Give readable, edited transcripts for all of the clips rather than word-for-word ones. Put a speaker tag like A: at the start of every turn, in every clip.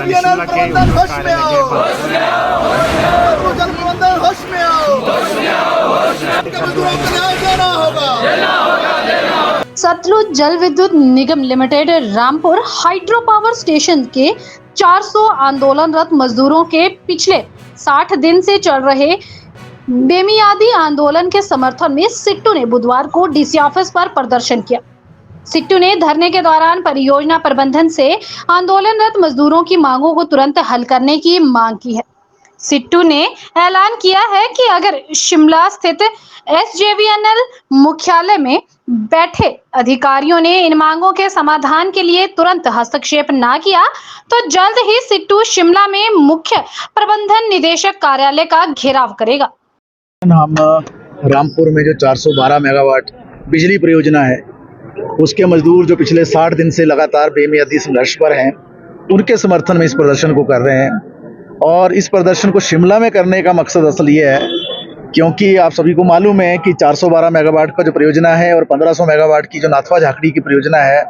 A: BNL प्रबंधन होश में आओ, जल प्रबंधन होश में आओ, मजदूरों को न्याय देना होगा।
B: Satluj Jal Vidyut Nigam limited Rampur hydro power station के 400 आंदोलनरत मजदूरों के पिछले 60 दिन से चल रहे बेमियादी आंदोलन के समर्थन में सिट्टू ने बुधवार को डीसी ऑफिस पर प्रदर्शन किया। सिट्टू ने धरने के दौरान परियोजना प्रबंधन से आंदोलनरत मजदूरों की मांगों को तुरंत हल करने की मांग की है। सिट्टू ने ऐलान किया है कि अगर शिमला स्थित एसजेवीएनएल मुख्यालय में बैठे अधिकारियों ने इन मांगों के समाधान के लिए तुरंत हस्तक्षेप ना किया तो जल्द ही सिट्टू शिमला में मुख्य प्रबंधन निदेशक कार्यालय का घेराव करेगा।
C: हम रामपुर में जो 412 मेगावाट बिजली परियोजना है उसके मजदूर जो पिछले 60 दिन से लगातार बेमियादी संघर्ष पर हैं, उनके समर्थन में इस प्रदर्शन को कर रहे हैं। और इस प्रदर्शन को शिमला में करने का मकसद असल ये है क्योंकि आप सभी को मालूम है कि 412 मेगावाट का जो परियोजना है और 1500 मेगावाट की जो नाथवा झाकड़ी की परियोजना है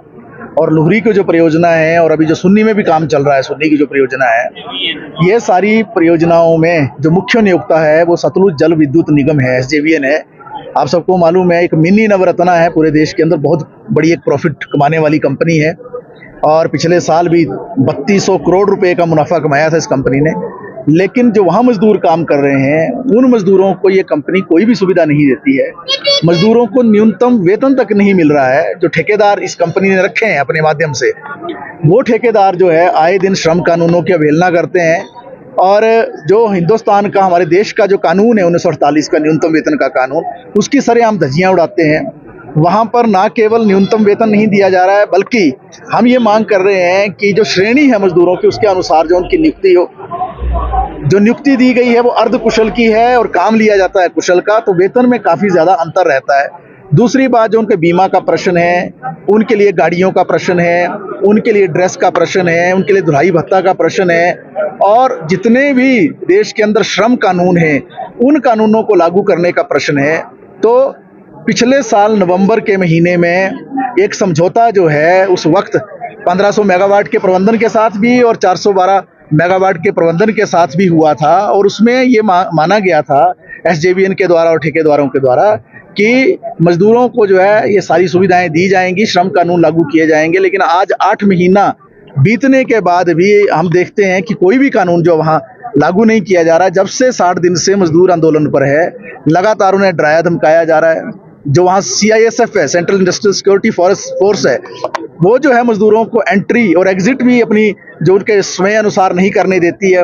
C: और लुहरी की जो परियोजना है और अभी जो सुन्नी में भी काम चल रहा है, सुन्नी की जो परियोजना है, ये सारी परियोजनाओं में जो मुख्य नियोक्ता है वो सतलुज जल विद्युत निगम है, एसजेवीएन है। आप सबको मालूम है एक मिनी नवरत्ना है, पूरे देश के अंदर बहुत बड़ी एक प्रॉफिट कमाने वाली कंपनी है और पिछले साल भी 3200 करोड़ रुपए का मुनाफा कमाया था इस कंपनी ने। लेकिन जो वहाँ मजदूर काम कर रहे हैं उन मजदूरों को ये कंपनी कोई भी सुविधा नहीं देती है। मजदूरों को न्यूनतम वेतन तक नहीं मिल रहा है। जो ठेकेदार इस कंपनी ने रखे हैं अपने माध्यम से, वो ठेकेदार जो है आए दिन श्रम कानूनों की अवहेलना करते हैं और जो हिंदुस्तान का, हमारे देश का जो कानून है 1948 का न्यूनतम वेतन का कानून, उसकी सरेआम धज्जियां उड़ाते हैं। वहाँ पर ना केवल न्यूनतम वेतन नहीं दिया जा रहा है बल्कि हम ये मांग कर रहे हैं कि जो श्रेणी है मजदूरों की उसके अनुसार जो उनकी नियुक्ति हो, जो नियुक्ति दी गई है वो अर्ध कुशल की है और काम लिया जाता है कुशल का, तो वेतन में काफ़ी ज़्यादा अंतर रहता है। दूसरी बात, जो उनके बीमा का प्रश्न है, उनके लिए गाड़ियों का प्रश्न है, उनके लिए ड्रेस का प्रश्न है, उनके लिए दुहाई भत्ता का प्रश्न है और जितने भी देश के अंदर श्रम कानून हैं उन कानूनों को लागू करने का प्रश्न है। तो पिछले साल नवंबर के महीने में एक समझौता जो है उस वक्त 1500 मेगावाट के प्रबंधन के साथ भी और 412 मेगावाट के प्रबंधन के साथ भी हुआ था और उसमें ये माना गया था एसजेवीएन के द्वारा और ठेकेदारों के द्वारा कि मजदूरों को जो है ये सारी सुविधाएं दी जाएंगी, श्रम कानून लागू किए जाएंगे। लेकिन आज 8 महीना बीतने के बाद भी हम देखते हैं कि कोई भी कानून जो वहाँ लागू नहीं किया जा रहा है। जब से 60 दिन से मजदूर आंदोलन पर है, लगातार उन्हें डराया धमकाया जा रहा है। जो वहाँ CISF है, सेंट्रल इंडस्ट्रियल सिक्योरिटी फोर्स है, वो जो है मजदूरों को एंट्री और एग्जिट भी अपनी जो उनके समय अनुसार नहीं करने देती है।